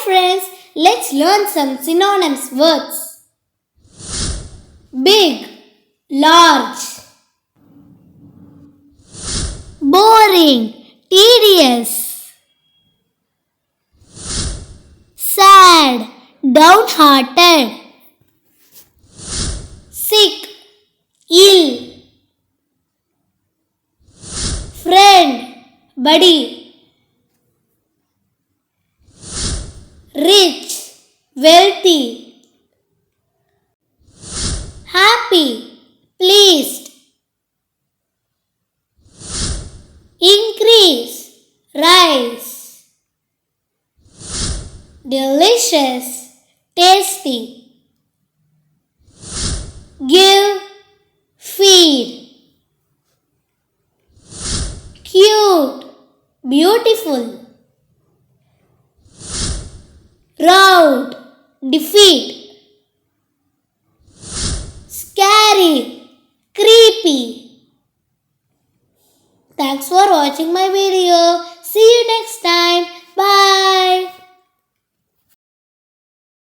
friends, let's learn some synonyms words. Big, large. Boring, tedious. Sad, downhearted. Sick, ill. Friend, buddy. Rich, wealthy. Happy, pleased. Increase, rise. Delicious, tasty. Give, feed. Cute, beautiful. Rout, defeat. Scary, creepy. Thanks for watching my video. See you next time.